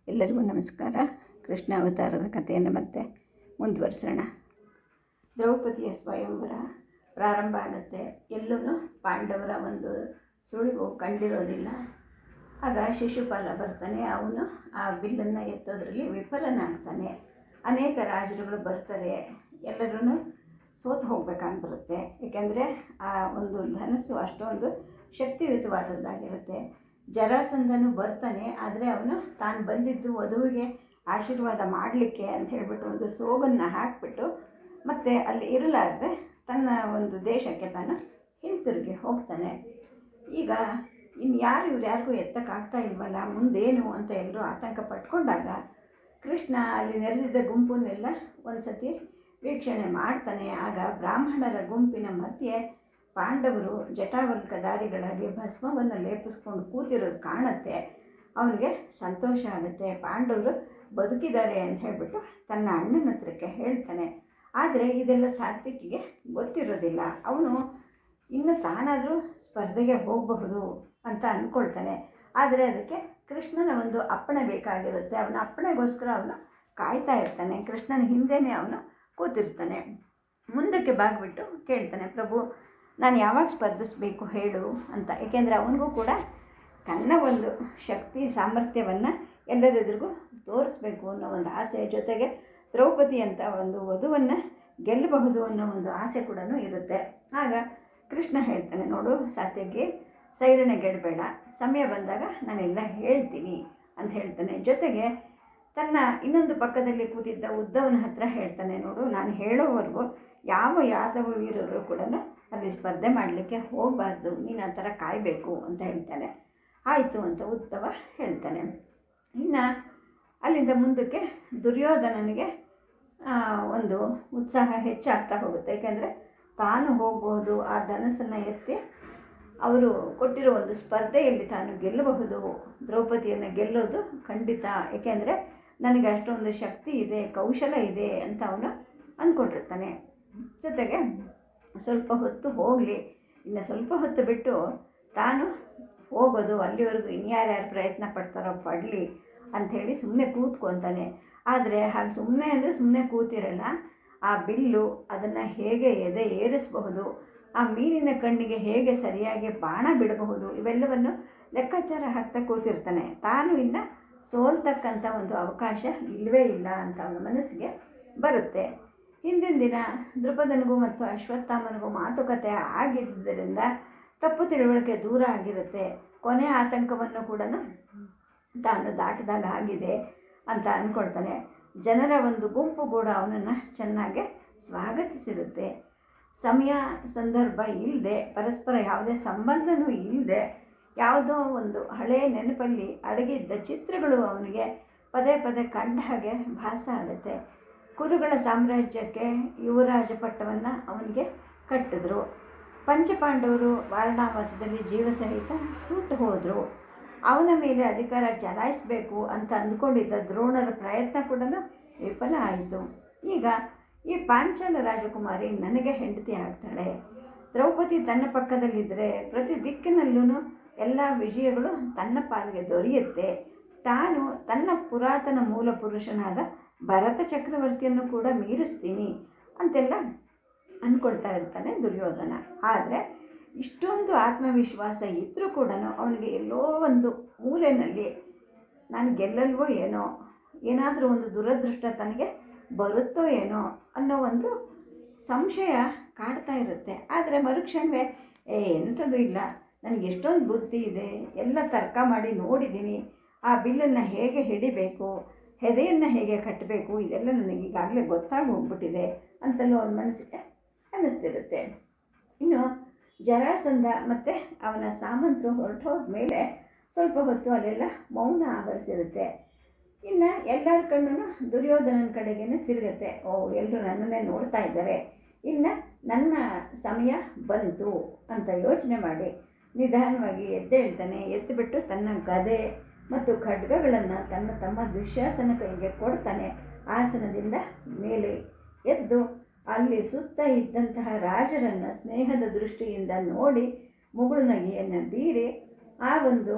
ಎಲ್ಲರಿಗೂ ನಮಸ್ಕಾರ. ಕೃಷ್ಣ ಅವತಾರದ ಕಥೆಯನ್ನು ಮತ್ತೆ ಮುಂದುವರಿಸೋಣ. ದ್ರೌಪದಿಯ ಸ್ವಯಂವರ ಪ್ರಾರಂಭ ಆಗುತ್ತೆ. ಎಲ್ಲೂ ಪಾಂಡವರ ಒಂದು ಸುಳಿವು ಕಂಡಿರೋದಿಲ್ಲ. ಆಗ ಶಿಶುಪಾಲ ಬರ್ತಾನೆ. ಅವನು ಆ ಬಿಲ್ಲನ್ನು ಎತ್ತೋದ್ರಲ್ಲಿ ವಿಫಲನಾಗ್ತಾನೆ. ಅನೇಕ ರಾಜರುಗಳು ಬರ್ತಾರೆ. ಎಲ್ಲರೂ ಸೋತು ಹೋಗ್ಬೇಕಾಗಿ ಬರುತ್ತೆ. ಏಕೆಂದರೆ ಆ ಒಂದು ಧನಸ್ಸು ಅಷ್ಟೊಂದು ಶಕ್ತಿಯುತವಾದದ್ದಾಗಿರುತ್ತೆ. ಜರಾಸಂಧನು ಬರ್ತಾನೆ. ಆದರೆ ಅವನು ತಾನು ಬಂದಿದ್ದು ವಧುವಿಗೆ ಆಶೀರ್ವಾದ ಮಾಡಲಿಕ್ಕೆ ಅಂತ ಹೇಳಿಬಿಟ್ಟು ಒಂದು ಸೋಗನ್ನು ಹಾಕಿಬಿಟ್ಟು ಮತ್ತು ಅಲ್ಲಿ ಇರಲಾರದೆ ತನ್ನ ಒಂದು ದೇಶಕ್ಕೆ ತಾನು ಹಿಂತಿರುಗಿ ಹೋಗ್ತಾನೆ. ಈಗ ಇನ್ನು ಇವ್ರು ಯಾರಿಗೂ ಎತ್ತಕ್ಕಾಗ್ತಾ ಇಲ್ವಲ್ಲ, ಮುಂದೇನು ಅಂತ ಎಲ್ಲರೂ ಆತಂಕ ಪಟ್ಕೊಂಡಾಗ ಕೃಷ್ಣ ಅಲ್ಲಿ ನೆರೆದಿದ್ದ ಗುಂಪನ್ನೆಲ್ಲ ಒಂದು ಸತಿ ವೀಕ್ಷಣೆ ಮಾಡ್ತಾನೆ. ಆಗ ಬ್ರಾಹ್ಮಣರ ಗುಂಪಿನ ಮಧ್ಯೆ ಪಾಂಡವರು ಜಟಾವಲ್ಕಧಾರಿಗಳಾಗಿ ಭಸ್ಮವನ್ನು ಲೇಪಿಸ್ಕೊಂಡು ಕೂತಿರೋದು ಕಾಣುತ್ತೆ. ಅವನಿಗೆ ಸಂತೋಷ ಆಗುತ್ತೆ. ಪಾಂಡವರು ಬದುಕಿದ್ದಾರೆ ಅಂತ ಹೇಳಿಬಿಟ್ಟು ತನ್ನ ಅಣ್ಣನ ಹತ್ರಕ್ಕೆ ಹೇಳ್ತಾನೆ. ಆದರೆ ಇದೆಲ್ಲ ಸಾತ್ವಿಕಿಗೆ ಗೊತ್ತಿರೋದಿಲ್ಲ. ಅವನು ಇನ್ನು ತಾನಾದರೂ ಸ್ಪರ್ಧೆಗೆ ಹೋಗಬಹುದು ಅಂತ ಅಂದ್ಕೊಳ್ತಾನೆ. ಆದರೆ ಅದಕ್ಕೆ ಕೃಷ್ಣನ ಒಂದು ಅಪ್ಪಣೆ ಬೇಕಾಗಿರುತ್ತೆ. ಅವನ ಅಪ್ಪಣೆಗೋಸ್ಕರ ಅವನು ಕಾಯ್ತಾ ಇರ್ತಾನೆ. ಕೃಷ್ಣನ ಹಿಂದೆಯೇ ಅವನು ಕೂತಿರ್ತಾನೆ. ಮುಂದಕ್ಕೆ ಬಾಗ್ಬಿಟ್ಟು ಕೇಳ್ತಾನೆ, ಪ್ರಭು ನಾನು ಯಾವಾಗ ಸ್ಪರ್ಧಿಸಬೇಕು ಹೇಳು ಅಂತ. ಏಕೆಂದರೆ ಅವನಿಗೂ ಕೂಡ ತನ್ನ ಒಂದು ಶಕ್ತಿ ಸಾಮರ್ಥ್ಯವನ್ನು ಎಲ್ಲರೆದುರಿಗೂ ತೋರಿಸ್ಬೇಕು ಅನ್ನೋ ಒಂದು ಆಸೆ, ಜೊತೆಗೆ ದ್ರೌಪದಿ ಅಂತ ಒಂದು ವಧುವನ್ನು ಗೆಲ್ಲಬಹುದು ಅನ್ನೋ ಒಂದು ಆಸೆ ಕೂಡ ಇರುತ್ತೆ. ಆಗ ಕೃಷ್ಣ ಹೇಳ್ತಾನೆ, ನೋಡು ಸಾತ್ಯಕ್ಕೆ ಸೈರಣೆಗೆಡಬೇಡ, ಸಮಯ ಬಂದಾಗ ನಾನೆಲ್ಲ ಹೇಳ್ತೀನಿ ಅಂತ ಹೇಳ್ತಾನೆ. ಜೊತೆಗೆ ತನ್ನ ಇನ್ನೊಂದು ಪಕ್ಕದಲ್ಲಿ ಕೂತಿದ್ದ ಉದ್ಧವನ ಹತ್ರ ಹೇಳ್ತಾನೆ, ನೋಡು ನಾನು ಹೇಳೋವರೆಗೂ ಯಾವ ಯಾದವ ವೀರರು ಕೂಡ ಅಲ್ಲಿ ಸ್ಪರ್ಧೆ ಮಾಡಲಿಕ್ಕೆ ಹೋಗಬಾರ್ದು, ನೀನು ಆ ಥರ ಕಾಯಬೇಕು ಅಂತ ಹೇಳ್ತಾನೆ. ಆಯಿತು ಅಂತ ಉದ್ಧವ ಹೇಳ್ತಾನೆ. ಇನ್ನು ಅಲ್ಲಿಂದ ಮುಂದಕ್ಕೆ ದುರ್ಯೋಧನನಿಗೆ ಒಂದು ಉತ್ಸಾಹ ಹೆಚ್ಚಾಗ್ತಾ ಹೋಗುತ್ತೆ. ಏಕೆಂದರೆ ತಾನು ಹೋಗ್ಬೋದು, ಆ ಧನಸ್ಸನ್ನು ಎತ್ತಿ ಅವರು ಕೊಟ್ಟಿರೋ ಒಂದು ಸ್ಪರ್ಧೆಯಲ್ಲಿ ತಾನು ಗೆಲ್ಲಬಹುದು, ದ್ರೌಪದಿಯನ್ನು ಗೆಲ್ಲೋದು ಖಂಡಿತ, ಏಕೆಂದರೆ ನನಗೆ ಅಷ್ಟೊಂದು ಶಕ್ತಿ ಇದೆ, ಕೌಶಲ ಇದೆ ಅಂತ ಅವನು ಅಂದ್ಕೊಂಡಿರ್ತಾನೆ. ಜೊತೆಗೆ ಸ್ವಲ್ಪ ಹೊತ್ತು ಹೋಗಲಿ, ಇನ್ನು ಸ್ವಲ್ಪ ಹೊತ್ತು ಬಿಟ್ಟು ತಾನು ಹೋಗೋದು, ಅಲ್ಲಿವರೆಗೂ ಇನ್ಯಾರ್ಯಾರು ಪ್ರಯತ್ನ ಪಡ್ತಾರೋ ಪಡಲಿ ಅಂಥೇಳಿ ಸುಮ್ಮನೆ ಕೂತ್ಕೊತಾನೆ. ಆದರೆ ಹಾಗೆ ಸುಮ್ಮನೆ ಅಂದರೆ ಸುಮ್ಮನೆ ಕೂತಿರಲ್ಲ. ಆ ಬಿಲ್ಲು ಅದನ್ನು ಹೇಗೆ ಎದೆ ಏರಿಸಬಹುದು, ಆ ಮೀನಿನ ಕಣ್ಣಿಗೆ ಹೇಗೆ ಸರಿಯಾಗಿ ಬಾಣ ಬಿಡಬಹುದು, ಇವೆಲ್ಲವನ್ನು ಲೆಕ್ಕಾಚಾರ ಹಾಕ್ತಾ ಕೂತಿರ್ತಾನೆ. ತಾನು ಇನ್ನು ಸೋಲ್ತಕ್ಕಂಥ ಒಂದು ಅವಕಾಶ ಇಲ್ಲವೇ ಇಲ್ಲ ಅಂತ ಅವನ ಮನಸ್ಸಿಗೆ ಬರುತ್ತೆ. ಹಿಂದಿನ ದಿನ ದ್ರುಪದನಿಗೂ ಮತ್ತು ಅಶ್ವತ್ಥಾಮನಿಗೂ ಮಾತುಕತೆ ಆಗಿದ್ದರಿಂದ ತಪ್ಪು ತಿಳುವಳಿಕೆ ದೂರ ಆಗಿರುತ್ತೆ. ಕೊನೆ ಆತಂಕವನ್ನು ಕೂಡ ತಾನು ದಾಟಿದಾಗ ಆಗಿದೆ ಅಂತ ಅಂದ್ಕೊಳ್ತಾನೆ. ಜನರ ಒಂದು ಗುಂಪು ಕೂಡ ಅವನನ್ನು ಚೆನ್ನಾಗಿ ಸ್ವಾಗತಿಸಿರುತ್ತೆ. ಸಮಯ ಸಂದರ್ಭ ಇಲ್ಲದೆ, ಪರಸ್ಪರ ಯಾವುದೇ ಸಂಬಂಧವೂ ಇಲ್ಲದೆ, ಯಾವುದೋ ಒಂದು ಹಳೆಯ ನೆನಪಲ್ಲಿ ಅಡಗಿದ್ದ ಚಿತ್ರಗಳು ಅವನಿಗೆ ಪದೇ ಪದೇ ಕಂಡ ಹಾಗೆ ಭಾಸ ಆಗುತ್ತೆ. ಕುರುಗಳ ಸಾಮ್ರಾಜ್ಯಕ್ಕೆ ಯುವರಾಜ ಪಟ್ಟವನ್ನು ಅವನಿಗೆ ಕಟ್ಟಿದ್ರು. ಪಂಚಪಾಂಡವರು ವಾರಣಾವತದಲ್ಲಿ ಜೀವಸಹಿತ ಸುಟ್ಟು ಹೋದರು. ಅವನ ಮೇಲೆ ಅಧಿಕಾರ ಚಲಾಯಿಸಬೇಕು ಅಂತ ಅಂದ್ಕೊಂಡಿದ್ದ ದ್ರೋಣರ ಪ್ರಯತ್ನ ಕೂಡ ವಿಫಲ ಆಯಿತು. ಈಗ ಈ ಪಾಂಚಾಲ ರಾಜಕುಮಾರಿ ನನಗೆ ಹೆಂಡತಿ ಆಗ್ತಾಳೆ. ದ್ರೌಪದಿ ತನ್ನ ಪಕ್ಕದಲ್ಲಿದ್ದರೆ ಪ್ರತಿ ದಿಕ್ಕಿನಲ್ಲೂ ಎಲ್ಲ ವಿಜಯಗಳು ತನ್ನ ಪಾಲಿಗೆ ದೊರೆಯುತ್ತೆ. ತಾನು ತನ್ನ ಪುರಾತನ ಮೂಲ ಪುರುಷನಾದ ಭರತ ಚಕ್ರವರ್ತಿಯನ್ನು ಕೂಡ ಮೀರಿಸ್ತೀನಿ ಅಂತೆಲ್ಲ ಅಂದ್ಕೊಳ್ತಾ ಇರ್ತಾನೆ ದುರ್ಯೋಧನ. ಆದರೆ ಇಷ್ಟೊಂದು ಆತ್ಮವಿಶ್ವಾಸ ಇದ್ದರೂ ಕೂಡ ಅವನಿಗೆ ಎಲ್ಲೋ ಒಂದು ಮೂಲೆಯಲ್ಲಿ ನಾನು ಗೆಲ್ಲಲ್ವೋ ಏನೋ, ಏನಾದರೂ ಒಂದು ದುರದೃಷ್ಟ ತನಗೆ ಬರುತ್ತೋ ಏನೋ ಅನ್ನೋ ಒಂದು ಸಂಶಯ ಕಾಡ್ತಾ ಇರುತ್ತೆ. ಆದರೆ ಮರುಕ್ಷಣವೇ ಎಂಥದ್ದು ಇಲ್ಲ, ನನಗೆ ಎಷ್ಟೊಂದು ಬುದ್ಧಿ ಇದೆ, ಎಲ್ಲ ತರ್ಕ ಮಾಡಿ ನೋಡಿದ್ದೀನಿ, ಆ ಬಿಲ್ಲನ್ನು ಹೇಗೆ ಹಿಡಿಬೇಕು, ಹೆದೆಯನ್ನು ಹೇಗೆ ಕಟ್ಟಬೇಕು, ಇದೆಲ್ಲ ನನಗೆ ಈಗಾಗಲೇ ಗೊತ್ತಾಗಿ ಹೋಗ್ಬಿಟ್ಟಿದೆ ಅಂತಲೂ ಅವನ ಮನಸ್ಸಿಗೆ ಅನ್ನಿಸ್ತಿರುತ್ತೆ. ಇನ್ನು ಜರಾಸಂಧ ಮತ್ತು ಅವನ ಸಾಮಂತರು ಹೊರಟೋದ ಮೇಲೆ ಸ್ವಲ್ಪ ಹೊತ್ತು ಅಲ್ಲೆಲ್ಲ ಮೌನ ಆವರಿಸಿರುತ್ತೆ. ಇನ್ನು ಎಲ್ಲರ ಕಣ್ಣು ದುರ್ಯೋಧನನ ಕಡೆಗೇ ತಿರುಗುತ್ತೆ. ಎಲ್ಲರೂ ನನ್ನನ್ನೇ ನೋಡ್ತಾ ಇದ್ದಾರೆ, ಇನ್ನು ನನ್ನ ಸಮಯ ಬಂತು ಅಂತ ಯೋಚನೆ ಮಾಡಿ ನಿಧಾನವಾಗಿ ಎದ್ದೇಳ್ತಾನೆ. ಎದ್ದುಬಿಟ್ಟು ತನ್ನ ಗದೆ ಮತ್ತು ಖಡ್ಗಗಳನ್ನು ತನ್ನ ತಮ್ಮ ದುಶ್ಯಾಸನ ಕೈಗೆ ಕೊಡ್ತಾನೆ. ಆಸನದಿಂದ ಮೇಲೆ ಎದ್ದು ಅಲ್ಲಿ ಸುತ್ತ ಇದ್ದಂತಹ ರಾಜರನ್ನು ಸ್ನೇಹದ ದೃಷ್ಟಿಯಿಂದ ನೋಡಿ ಮುಗುಳು ನಗೆಯನ್ನು ಬೀರಿ ಆ ಒಂದು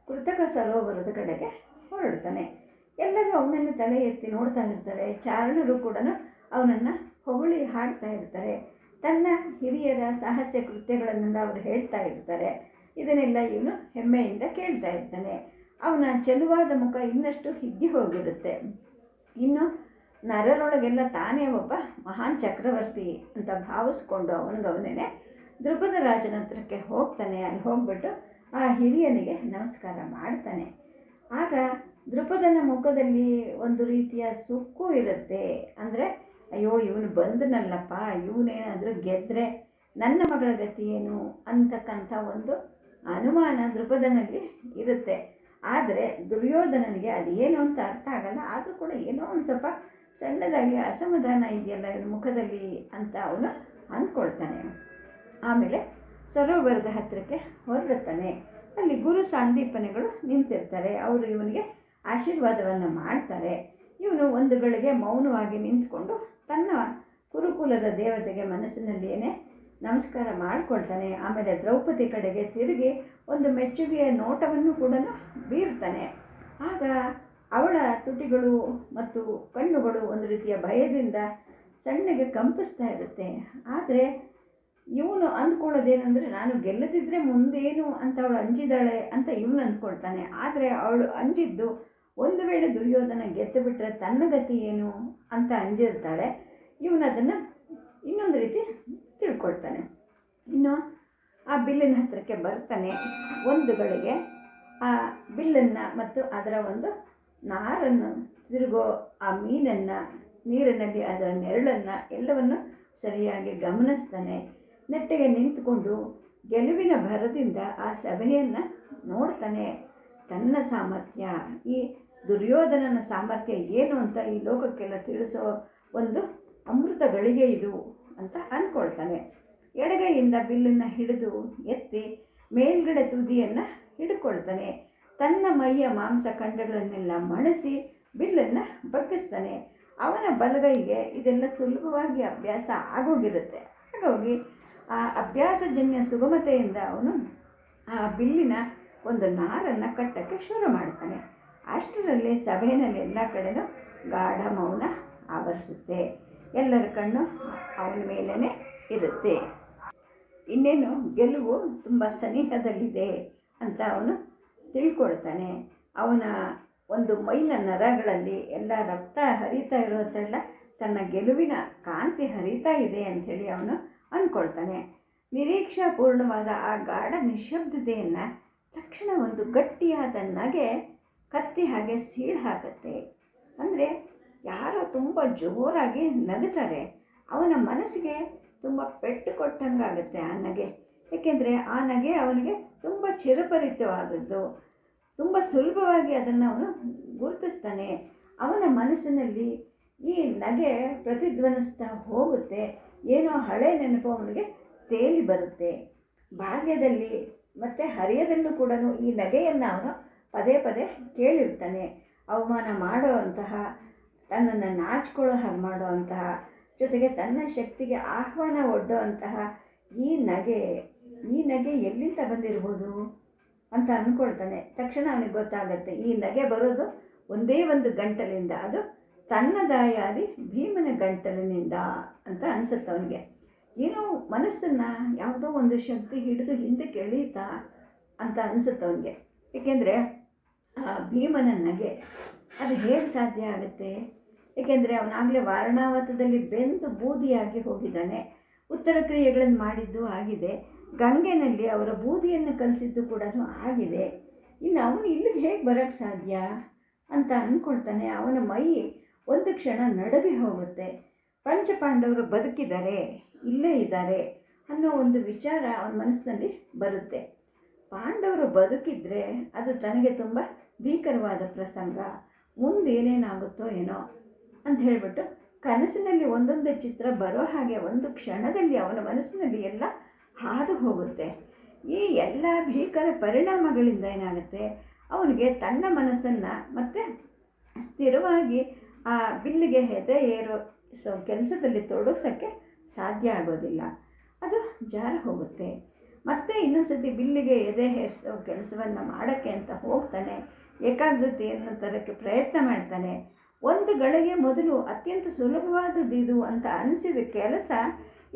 ಕೃತಕ ಸರೋವರದ ಕಡೆಗೆ ಹೊರಡ್ತಾನೆ. ಎಲ್ಲರೂ ಅವನನ್ನು ತಲೆ ಎತ್ತಿ ನೋಡ್ತಾ ಇರ್ತಾರೆ. ಚಾರಣರು ಕೂಡ ಅವನನ್ನು ಹೊಗಳಿ ಹಾಡ್ತಾ ಇರ್ತಾರೆ. ತನ್ನ ಹಿರಿಯರ ಸಾಹಸ್ಯ ಕೃತ್ಯಗಳನ್ನೆಲ್ಲ ಅವರು ಹೇಳ್ತಾ ಇರ್ತಾರೆ. ಇದನ್ನೆಲ್ಲ ಇವನು ಹೆಮ್ಮೆಯಿಂದ ಕೇಳ್ತಾ ಇರ್ತಾನೆ. ಅವನ ಚೆಲುವಾದ ಮುಖ ಇನ್ನಷ್ಟು ಹಿಗ್ಗಿ ಹೋಗಿರುತ್ತೆ. ಇನ್ನು ನರರೊಳಗೆಲ್ಲ ತಾನೇ ಒಬ್ಬ ಮಹಾನ್ ಚಕ್ರವರ್ತಿ ಅಂತ ಭಾವಿಸ್ಕೊಂಡು ಅವನಿಗವನೇ ದ್ರುಪದ ರಾಜನ ಹತ್ರಕ್ಕೆ ಹೋಗ್ತಾನೆ. ಅಲ್ಲಿ ಹೋಗ್ಬಿಟ್ಟು ಆ ಹಿರಿಯನಿಗೆ ನಮಸ್ಕಾರ ಮಾಡ್ತಾನೆ. ಆಗ ದ್ರುಪದನ ಮುಖದಲ್ಲಿ ಒಂದು ರೀತಿಯ ಸುಕ್ಕು ಇರುತ್ತೆ. ಅಂದರೆ ಅಯ್ಯೋ ಇವನು ಬಂದನಲ್ಲಪ್ಪ, ಇವನೇನಾದರೂ ಗೆದ್ದರೆ ನನ್ನ ಮಗಳ ಗತಿ ಏನು ಅಂತಕ್ಕಂಥ ಒಂದು ಅನುಮಾನ ದ್ರುಪದನಲ್ಲಿ ಇರುತ್ತೆ. ಆದರೆ ದುರ್ಯೋಧನನಿಗೆ ಅದೇನು ಅಂತ ಅರ್ಥ ಆಗಲ್ಲ. ಆದರೂ ಕೂಡ ಏನೋ ಒಂದು ಸ್ವಲ್ಪ ಸಣ್ಣದಾಗಿ ಅಸಮಾಧಾನ ಇದೆಯಲ್ಲ ಇವನ ಮುಖದಲ್ಲಿ ಅಂತ ಅವನು ಅಂದ್ಕೊಳ್ತಾನೆ. ಆಮೇಲೆ ಸರೋವರದ ಹತ್ತಿರಕ್ಕೆ ಹೊರಡುತ್ತಾನೆ. ಅಲ್ಲಿ ಗುರು ಸಾಂದೀಪನಿಗಳು ನಿಂತಿರ್ತಾರೆ. ಅವರು ಇವನಿಗೆ ಆಶೀರ್ವಾದವನ್ನು ಮಾಡ್ತಾರೆ. ಇವನು ಒಂದು ಗಳಿಗೆ ಮೌನವಾಗಿ ನಿಂತ್ಕೊಂಡು ತನ್ನ ಕುರುಕುಲದ ದೇವತೆಗೆ ಮನಸ್ಸಿನಲ್ಲಿಯೇ ನಮಸ್ಕಾರ ಮಾಡಿಕೊಳ್ತಾನೆ. ಆಮೇಲೆ ದ್ರೌಪದಿ ಕಡೆಗೆ ತಿರುಗಿ ಒಂದು ಮೆಚ್ಚುಗೆಯ ನೋಟವನ್ನು ಕೂಡ ಬೀರ್ತಾನೆ. ಆಗ ಅವಳ ತುಟಿಗಳು ಮತ್ತು ಕಣ್ಣುಗಳು ಒಂದು ರೀತಿಯ ಭಯದಿಂದ ಸಣ್ಣಗೆ ಕಂಪಿಸ್ತಾ ಇರುತ್ತೆ. ಆದರೆ ಇವನು ಅಂದ್ಕೊಳ್ಳೋದೇನೆಂದರೆ ನಾನು ಗೆಲ್ಲದಿದ್ದರೆ ಮುಂದೇನು ಅಂತ ಅವಳು ಅಂಜಿದಾಳೆ ಅಂತ ಇವನು ಅಂದ್ಕೊಳ್ತಾನೆ. ಆದರೆ ಅವಳು ಅಂಜಿದ್ದು ಒಂದು ವೇಳೆ ದುರ್ಯೋಧನ ಗೆದ್ದು ಬಿಟ್ಟರೆ ತನ್ನ ಗತಿ ಏನು ಅಂತ ಅಂಜಿರ್ತಾಳೆ. ಇವನು ಅದನ್ನು ಇನ್ನೊಂದು ರೀತಿ ತಿಳ್ಕೊಳ್ತಾನೆ. ಇನ್ನು ಆ ಬಿಲ್ಲಿನ ಹತ್ತಿರಕ್ಕೆ ಬರ್ತಾನೆ. ಒಂದು ಗಳಿಗೆ ಆ ಬಿಲ್ಲನ್ನು ಮತ್ತು ಅದರ ಒಂದು ನಾರನ್ನು ತಿರುಗೋ ಆ ಮೀನನ್ನು, ನೀರಿನಲ್ಲಿ ಅದರ ನೆರಳನ್ನು ಎಲ್ಲವನ್ನು ಸರಿಯಾಗಿ ಗಮನಿಸ್ತಾನೆ. ನೆಟ್ಟಗೆ ನಿಂತುಕೊಂಡು ಗೆಲುವಿನ ಭರದಿಂದ ಆ ಸಭೆಯನ್ನು ನೋಡ್ತಾನೆ. ತನ್ನ ಸಾಮರ್ಥ್ಯ, ಈ ದುರ್ಯೋಧನನ ಸಾಮರ್ಥ್ಯ ಏನು ಅಂತ ಈ ಲೋಕಕ್ಕೆಲ್ಲ ತಿಳಿಸೋ ಒಂದು ಅಮೃತ ಗಳಿಗೆ ಇದು ಅಂತ ಅಂದ್ಕೊಳ್ತಾನೆ. ಎಡಗೈಯಿಂದ ಬಿಲ್ಲನ್ನು ಹಿಡಿದು ಎತ್ತಿ ಮೇಲ್ಗಡೆ ತುದಿಯನ್ನು ಹಿಡ್ಕೊಳ್ತಾನೆ. ತನ್ನ ಮೈಯ ಮಾಂಸ ಖಂಡಗಳನ್ನೆಲ್ಲ ಮಣಿಸಿ ಬಿಲ್ಲನ್ನು ಬಗ್ಗಿಸ್ತಾನೆ. ಅವನ ಬಲಗೈಗೆ ಇದೆಲ್ಲ ಸುಲಭವಾಗಿ ಅಭ್ಯಾಸ ಆಗೋಗಿರುತ್ತೆ. ಹಾಗಾಗಿ ಆ ಅಭ್ಯಾಸಜನ್ಯ ಸುಗಮತೆಯಿಂದ ಅವನು ಆ ಬಿಲ್ಲಿನ ಒಂದು ನಾರನ್ನು ಕಟ್ಟಕ್ಕೆ ಶುರು ಮಾಡ್ತಾನೆ. ಅಷ್ಟರಲ್ಲಿ ಸಭೆಯಲ್ಲಿ ಎಲ್ಲ ಕಡೆನೂ ಗಾಢ ಮೌನ ಆವರಿಸುತ್ತೆ. ಎಲ್ಲರ ಕಣ್ಣು ಅವನ ಮೇಲೇ ಇರುತ್ತೆ. ಇನ್ನೇನು ಗೆಲುವು ತುಂಬ ಸನಿಹದಲ್ಲಿದೆ ಅಂತ ಅವನು ತಿಳ್ಕೊಳ್ತಾನೆ. ಅವನ ಒಂದು ಮೈನ ನರಗಳಲ್ಲಿ ಎಲ್ಲ ರಕ್ತ ಹರಿತಾ ಇರೋದೆಲ್ಲ ತನ್ನ ಗೆಲುವಿನ ಕಾಂತಿ ಹರಿತಾ ಇದೆ ಅಂಥೇಳಿ ಅವನು ಅಂದ್ಕೊಳ್ತಾನೆ. ನಿರೀಕ್ಷಾಪೂರ್ಣವಾದ ಆ ಗಾಢ ನಿಶ್ಶಬ್ದತೆಯನ್ನು ತಕ್ಷಣ ಒಂದು ಗಟ್ಟಿಯಾದ ನಗೆ ಕತ್ತಿ ಹಾಗೆ ಸೀಳು ಹಾಕತ್ತೆ. ಅಂದರೆ ಯಾರೋ ತುಂಬ ಜೋರಾಗಿ ನಗುತ್ತಾರೆ. ಅವನ ಮನಸ್ಸಿಗೆ ತುಂಬ ಪೆಟ್ಟು ಕೊಟ್ಟಂಗಾಗುತ್ತೆ ಆ ನಗೆ. ಏಕೆಂದರೆ ಆ ನಗೆ ಅವನಿಗೆ ತುಂಬ ಚಿರಪರಿಚಿತವಾದದ್ದು. ತುಂಬ ಸುಲಭವಾಗಿ ಅದನ್ನು ಅವನು ಗುರುತಿಸ್ತಾನೆ. ಅವನ ಮನಸ್ಸಿನಲ್ಲಿ ಈ ನಗೆ ಪ್ರತಿಧ್ವನಿಸ್ತಾ ಹೋಗುತ್ತೆ. ಏನೋ ಹಳೆ ನೆನಪು ಅವನಿಗೆ ತೇಲಿ ಬರುತ್ತೆ. ಬಾಲ್ಯದಲ್ಲಿ ಮತ್ತು ಹರಿಯದಲ್ಲೂ ಕೂಡ ಈ ನಗೆಯನ್ನು ಅವನು ಪದೇ ಪದೇ ಕೇಳಿರ್ತಾನೆ. ಅವಮಾನ ಮಾಡೋ ಅಂತಹ, ತನ್ನನ್ನು ನಾಚಿಕೊಳ್ಳೋ ಹಾಗೆ ಮಾಡೋ ಅಂತಹ, ಜೊತೆಗೆ ತನ್ನ ಶಕ್ತಿಗೆ ಆಹ್ವಾನ ಒಡ್ಡೋ ಅಂತಹ ಈ ನಗೆ ಎಲ್ಲಿಂದ ಬಂದಿರ್ಬೋದು ಅಂತ ಅಂದ್ಕೊಳ್ತಾನೆ. ತಕ್ಷಣ ಅವನಿಗೆ ಗೊತ್ತಾಗತ್ತೆ ಈ ನಗೆ ಬರೋದು ಒಂದೇ ಒಂದು ಗಂಟಲಿಂದ, ಅದು ತನ್ನದಾಯಾದಿ ಭೀಮನ ಗಂಟಲಿನಿಂದ ಅಂತ ಅನಿಸುತ್ತೆ ಅವನಿಗೆ. ಏನೋ ಮನಸ್ಸನ್ನು ಯಾವುದೋ ಒಂದು ಶಕ್ತಿ ಹಿಡಿದು ಹಿಂದಕ್ಕೆ ಎಳೀತಾ ಅಂತ ಅನಿಸುತ್ತೆ ಅವನಿಗೆ. ಏಕೆಂದರೆ ಆ ಭೀಮನ ನಗೆ ಅದು ಹೇಗೆ ಸಾಧ್ಯ ಆಗುತ್ತೆ? ಏಕೆಂದರೆ ಅವನಾಗಲೇ ವಾರಣಾವತದಲ್ಲಿ ಬೆಂದು ಬೂದಿಯಾಗಿ ಹೋಗಿದ್ದಾನೆ. ಉತ್ತರ ಕ್ರಿಯೆಗಳನ್ನು ಮಾಡಿದ್ದು ಆಗಿದೆ. ಗಂಗೆನಲ್ಲಿ ಅವರ ಬೂದಿಯನ್ನು ಕಲಿಸಿದ್ದು ಕೂಡ ಆಗಿದೆ. ಇನ್ನು ಅವನು ಇಲ್ಲಿಗೆ ಹೇಗೆ ಬರೋಕ್ಕೆ ಸಾಧ್ಯ ಅಂತ ಅಂದ್ಕೊಳ್ತಾನೆ. ಅವನ ಮೈ ಒಂದು ಕ್ಷಣ ನಡುಗೆ ಹೋಗುತ್ತೆ. ಪಂಚಪಾಂಡವರು ಬದುಕಿದ್ದಾರೆ, ಇಲ್ಲೇ ಇದ್ದಾರೆ ಅನ್ನೋ ಒಂದು ವಿಚಾರ ಅವನ ಮನಸ್ಸಿನಲ್ಲಿ ಬರುತ್ತೆ. ಪಾಂಡವರು ಬದುಕಿದ್ರೆ ಅದು ತನಗೆ ತುಂಬ ಭೀಕರವಾದ ಪ್ರಸಂಗ, ಮುಂದೇನೇನಾಗುತ್ತೋ ಏನೋ ಅಂತ ಹೇಳಿಬಿಟ್ಟು ಕನಸಿನಲ್ಲಿ ಒಂದೊಂದೇ ಚಿತ್ರ ಬರೋ ಹಾಗೆ ಒಂದು ಕ್ಷಣದಲ್ಲಿ ಅವನ ಮನಸ್ಸಿನಲ್ಲಿ ಎಲ್ಲ ಹಾದು ಹೋಗುತ್ತೆ. ಈ ಎಲ್ಲ ಭೀಕರ ಪರಿಣಾಮಗಳಿಂದ ಏನಾಗುತ್ತೆ, ಅವನಿಗೆ ತನ್ನ ಮನಸ್ಸನ್ನು ಮತ್ತೆ ಸ್ಥಿರವಾಗಿ ಆ ಬಿಲ್ಲಿಗೆ ಹೆದೆ ಏರೋ ಕೆಲಸದಲ್ಲಿ ತೊಡಗಿಸೋಕ್ಕೆ ಸಾಧ್ಯ ಆಗೋದಿಲ್ಲ. ಅದು ಜಾರ ಹೋಗುತ್ತೆ. ಮತ್ತೆ ಇನ್ನೊಂದು ಸತಿ ಬಿಲ್ಲಿಗೆ ಎದೆ ಹೇರಿಸೋ ಕೆಲಸವನ್ನು ಮಾಡೋಕ್ಕೆ ಅಂತ ಹೋಗ್ತಾನೆ. ಏಕಾಗ್ರತೆಯನ್ನು ತರೋಕ್ಕೆ ಪ್ರಯತ್ನ ಮಾಡ್ತಾನೆ. ಒಂದು ಗಳಿಗೆ ಮೊದಲು ಅತ್ಯಂತ ಸುಲಭವಾದದ್ದು ಇದು ಅಂತ ಅನಿಸಿದ ಕೆಲಸ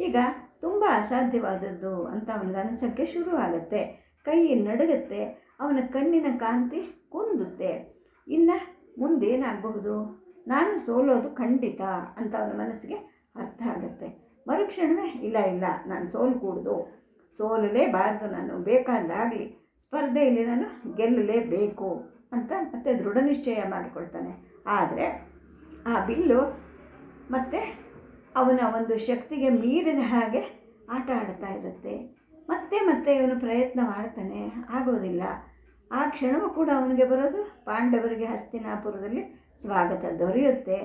ಈಗ ತುಂಬ ಅಸಾಧ್ಯವಾದದ್ದು ಅಂತ ಅವನಿಗೆ ಅನಿಸೋಕ್ಕೆ ಶುರುವಾಗುತ್ತೆ. ಕೈ ನಡುಗುತ್ತೆ, ಅವನ ಕಣ್ಣಿನ ಕಾಂತಿ ಕುಂದುತ್ತೆ. ಇನ್ನು ಮುಂದೇನಾಗಬಹುದು, ನಾನು ಸೋಲೋದು ಖಂಡಿತ ಅಂತ ಅವನ ಮನಸ್ಸಿಗೆ ಅರ್ಥ ಆಗುತ್ತೆ. ಮರುಕ್ಷಣವೇ ಇಲ್ಲ ನಾನು ಸೋಲಕೂಡ್ದು, ಸೋಲಲೇಬಾರ್ದು, ನಾನು ಬೇಕಾದಾಗಲಿ ಸ್ಪರ್ಧೆಯಲ್ಲಿ ನಾನು ಗೆಲ್ಲಲೇಬೇಕು ಅಂತ ಮತ್ತೆ ದೃಢ ನಿಶ್ಚಯ ಮಾಡಿಕೊಳ್ತಾನೆ. ಆದರೆ ಆ ಬಿಲ್ಲು ಮತ್ತು ಅವನ ಒಂದು ಶಕ್ತಿಗೆ ಮೀರಿದ ಹಾಗೆ ಆಟ ಆಡ್ತಾ ಇರುತ್ತೆ. ಮತ್ತೆ ಇವನು ಪ್ರಯತ್ನ ಮಾಡ್ತಾನೆ, ಆಗೋದಿಲ್ಲ. ಆ ಕ್ಷಣವೂ ಕೂಡ ಅವನಿಗೆ ಬರೋದು ಪಾಂಡವರಿಗೆ ಹಸ್ತಿನಾಪುರದಲ್ಲಿ ಸ್ವಾಗತ ದೊರೆಯುತ್ತೆ.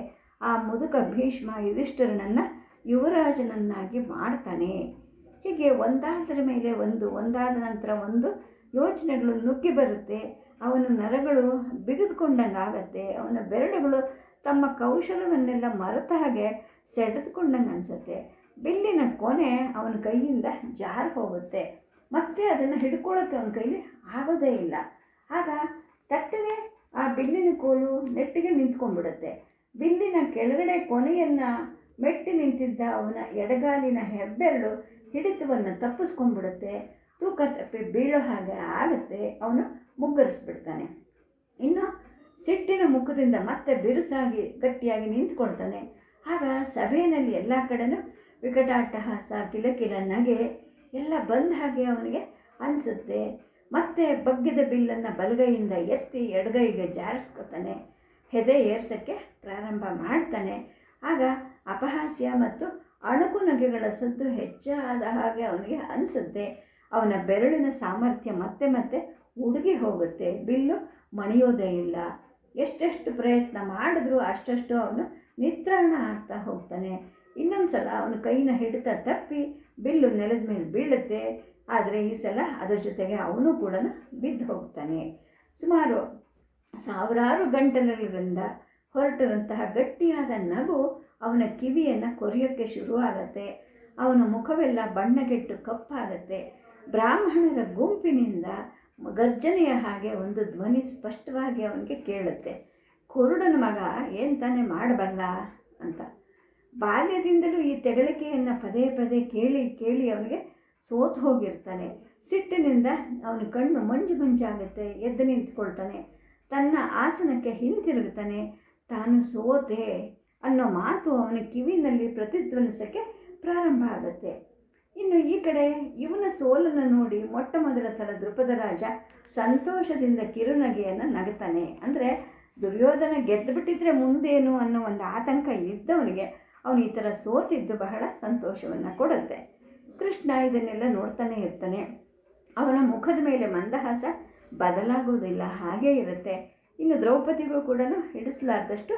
ಆ ಮುದುಕ ಭೀಷ್ಮ ಯುಧಿಷ್ಠಿರನನ್ನು ಯುವರಾಜನನ್ನಾಗಿ ಮಾಡ್ತಾನೆ. ಹೀಗೆ ಒಂದಾದರ ಮೇಲೆ ಒಂದಾದ ನಂತರ ಒಂದು ಯೋಚನೆಗಳು ನುಗ್ಗಿ ಬರುತ್ತೆ. ಅವನ ನರಗಳು ಬಿಗಿದುಕೊಂಡಂಗೆ ಆಗತ್ತೆ. ಅವನ ಬೆರಳುಗಳು ತಮ್ಮ ಕೌಶಲವನ್ನೆಲ್ಲ ಮರೆತ ಹಾಗೆ ಸೆಳೆದುಕೊಂಡಂಗೆ ಅನಿಸುತ್ತೆ. ಬಿಲ್ಲಿನ ಕೊನೆ ಅವನ ಕೈಯಿಂದ ಜಾರಿ ಹೋಗುತ್ತೆ. ಮತ್ತೆ ಅದನ್ನು ಹಿಡ್ಕೊಳ್ಳೋಕ್ಕೆ ಅವನ ಕೈಲಿ ಆಗೋದೇ ಇಲ್ಲ. ಆಗ ತಟ್ಟನೆ ಆ ಬಿಲ್ಲಿನ ಕೋಲು ನೆಟ್ಟಿಗೆ ನಿಂತ್ಕೊಂಡ್ಬಿಡುತ್ತೆ. ಬಿಲ್ಲಿನ ಕೆಳಗಡೆ ಕೊನೆಯನ್ನು ಮೆಟ್ಟಿ ನಿಂತಿದ್ದ ಅವನ ಎಡಗಾಲಿನ ಹೆಬ್ಬೆರಳು ಹಿಡಿತವನ್ನು ತಪ್ಪಿಸ್ಕೊಂಡ್ಬಿಡುತ್ತೆ. ತೂಕ ತಪ್ಪಿ ಬೀಳೋ ಹಾಗೆ ಆಗುತ್ತೆ. ಅವನು ಮುಗ್ಗರಿಸ್ಬಿಡ್ತಾನೆ. ಇನ್ನು ಸಿಟ್ಟಿನ ಮುಖದಿಂದ ಮತ್ತೆ ಬಿರುಸಾಗಿ ಗಟ್ಟಿಯಾಗಿ ನಿಂತ್ಕೊಳ್ತಾನೆ. ಆಗ ಸಭೆಯಲ್ಲಿ ಎಲ್ಲ ಕಡೆನೂ ವಿಕಟಾಟ್ಟಹಾಸ, ಕಿಲಕಿಲ ನಗೆ ಎಲ್ಲ ಬಂದ ಹಾಗೆ ಅವನಿಗೆ ಅನಿಸುತ್ತೆ. ಮತ್ತೆ ಬಗ್ಗಿದ ಬಿಲ್ಲನ್ನು ಬಲಗೈಯಿಂದ ಎತ್ತಿ ಎಡಗೈಗೆ ಜಾರಿಸ್ಕೊತಾನೆ. ಹೆದೆ ಏರ್ಸೋಕ್ಕೆ ಪ್ರಾರಂಭ ಮಾಡ್ತಾನೆ. ಆಗ ಅಪಹಾಸ್ಯ ಮತ್ತು ಅಣುಕು ನಗೆಗಳ ಸದ್ದು ಹೆಚ್ಚಾದ ಹಾಗೆ ಅವನಿಗೆ ಅನಿಸುತ್ತೆ. ಅವನ ಬೆರಳಿನ ಸಾಮರ್ಥ್ಯ ಮತ್ತೆ ಉಡುಗಿ ಹೋಗುತ್ತೆ. ಬಿಲ್ಲು ಮಣಿಯೋದೇ ಇಲ್ಲ. ಎಷ್ಟೆಷ್ಟು ಪ್ರಯತ್ನ ಮಾಡಿದ್ರೂ ಅಷ್ಟಷ್ಟು ಅವನು ನಿತ್ರಾಣ ಆಗ್ತಾ ಹೋಗ್ತಾನೆ. ಇನ್ನೊಂದು ಸಲ ಅವನ ಕೈನ ಹಿಡಿತ ತಪ್ಪಿ ಬಿಲ್ಲು ನೆಲದ ಮೇಲೆ ಬೀಳುತ್ತೆ. ಆದರೆ ಈ ಸಲ ಅದರ ಜೊತೆಗೆ ಅವನು ಕೂಡ ಬಿದ್ದು ಹೋಗ್ತಾನೆ. ಸುಮಾರು ಸಾವಿರಾರು ಗಂಟಲುಗಳಿಂದ ಹೊರಟಿರುವಂತಹ ಗಟ್ಟಿಯಾದ ನಗು ಅವನ ಕಿವಿಯನ್ನು ಕೊರೆಯೋಕ್ಕೆ ಶುರುವಾಗತ್ತೆ. ಅವನ ಮುಖವೆಲ್ಲ ಬಣ್ಣಗೆಟ್ಟು ಕಪ್ಪಾಗತ್ತೆ. ಬ್ರಾಹ್ಮಣರ ಗುಂಪಿನಿಂದ ಗರ್ಜನೆಯ ಹಾಗೆ ಒಂದು ಧ್ವನಿ ಸ್ಪಷ್ಟವಾಗಿ ಅವನಿಗೆ ಕೇಳುತ್ತೆ. ಕುರುಡನ ಮಗ ಏನು ತಾನೇ ಮಾಡಬಲ್ಲ ಅಂತ. ಬಾಲ್ಯದಿಂದಲೂ ಈ ತೆಗಳಿಕೆಯನ್ನು ಪದೇ ಕೇಳಿ ಅವನಿಗೆ ಸೋತು ಹೋಗಿರ್ತಾನೆ. ಸಿಟ್ಟಿನಿಂದ ಅವನ ಕಣ್ಣು ಮಂಜಾಗುತ್ತೆ. ಎದ್ದು ನಿಂತ್ಕೊಳ್ತಾನೆ. ತನ್ನ ಆಸನಕ್ಕೆ ಹಿಂತಿರುಗುತ್ತಾನೆ. ತಾನು ಸೋತೆ ಅನ್ನೋ ಮಾತು ಅವನ ಕಿವಿನಲ್ಲಿ ಪ್ರತಿಧ್ವನಿಸೋಕ್ಕೆ ಪ್ರಾರಂಭ ಆಗುತ್ತೆ. ಇನ್ನು ಈ ಕಡೆ ಇವನ ಸೋಲನ್ನು ನೋಡಿ ಮೊಟ್ಟ ಮೊದಲ ಸಲ ದ್ರುಪದ ರಾಜ ಸಂತೋಷದಿಂದ ಕಿರುನಗೆಯನ್ನು ನಗುತ್ತಾನೆ. ಅಂದರೆ ದುರ್ಯೋಧನ ಗೆದ್ದುಬಿಟ್ಟಿದ್ರೆ ಮುಂದೇನು ಅನ್ನೋ ಒಂದು ಆತಂಕ ಇದ್ದವನಿಗೆ ಅವನು ಈ ಥರ ಸೋತಿದ್ದು ಬಹಳ ಸಂತೋಷವನ್ನು ಕೊಡುತ್ತೆ. ಕೃಷ್ಣ ಇದನ್ನೆಲ್ಲ ನೋಡ್ತಾನೆ ಇರ್ತಾನೆ. ಅವನ ಮುಖದ ಮೇಲೆ ಮಂದಹಾಸ ಬದಲಾಗೋದಿಲ್ಲ, ಹಾಗೇ ಇರುತ್ತೆ. ಇನ್ನು ದ್ರೌಪದಿಗೂ ಕೂಡ ಹಿಡಿಸಲಾರ್ದಷ್ಟು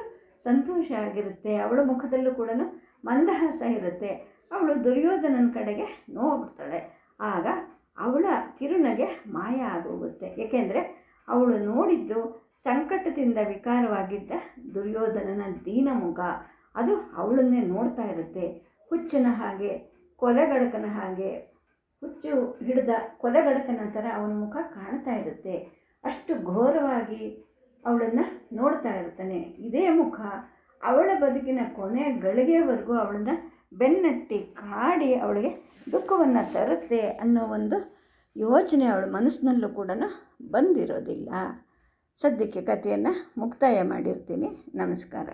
ಸಂತೋಷ ಆಗಿರುತ್ತೆ. ಅವಳ ಮುಖದಲ್ಲೂ ಕೂಡ ಮಂದಹಾಸ ಇರುತ್ತೆ. ಅವಳು ದುರ್ಯೋಧನನ ಕಡೆಗೆ ನೋಡ್ತಾಳೆ. ಆಗ ಅವಳ ಕಿರುನಗೆ ಮಾಯ ಆಗೋಗುತ್ತೆ. ಏಕೆಂದರೆ ಅವಳು ನೋಡಿದ್ದು ಸಂಕಟದಿಂದ ವಿಕಾರವಾಗಿದ್ದ ದುರ್ಯೋಧನನ ದೀನಮುಖ. ಅದು ಅವಳನ್ನೇ ನೋಡ್ತಾ ಇರುತ್ತೆ. ಹುಚ್ಚನ ಹಾಗೆ, ಕೊಲೆಗಡಕನ ಹಾಗೆ, ಹುಚ್ಚು ಹಿಡಿದ ಕೊಲೆಗಡಕನ ಥರ ಅವನ ಮುಖ ಕಾಣ್ತಾ ಇರುತ್ತೆ. ಅಷ್ಟು ಘೋರವಾಗಿ ಅವಳನ್ನು ನೋಡ್ತಾ ಇರ್ತಾನೆ. ಇದೇ ಮುಖ ಅವಳ ಬದುಕಿನ ಕೊನೆಯ ಗಳಿಗೆವರೆಗೂ ಅವಳನ್ನು ಬೆನ್ನಟ್ಟಿ ಕಾಡಿ ಅವಳಿಗೆ ದುಃಖವನ್ನು ತರುತ್ತೆ ಅನ್ನೋ ಒಂದು ಯೋಚನೆ ಅವಳ ಮನಸ್ಸಿನಲ್ಲೂ ಕೂಡ ಬಂದಿರೋದಿಲ್ಲ. ಸದ್ಯಕ್ಕೆ ಕಥೆಯನ್ನು ಮುಕ್ತಾಯ ಮಾಡಿರ್ತೀನಿ. ನಮಸ್ಕಾರ.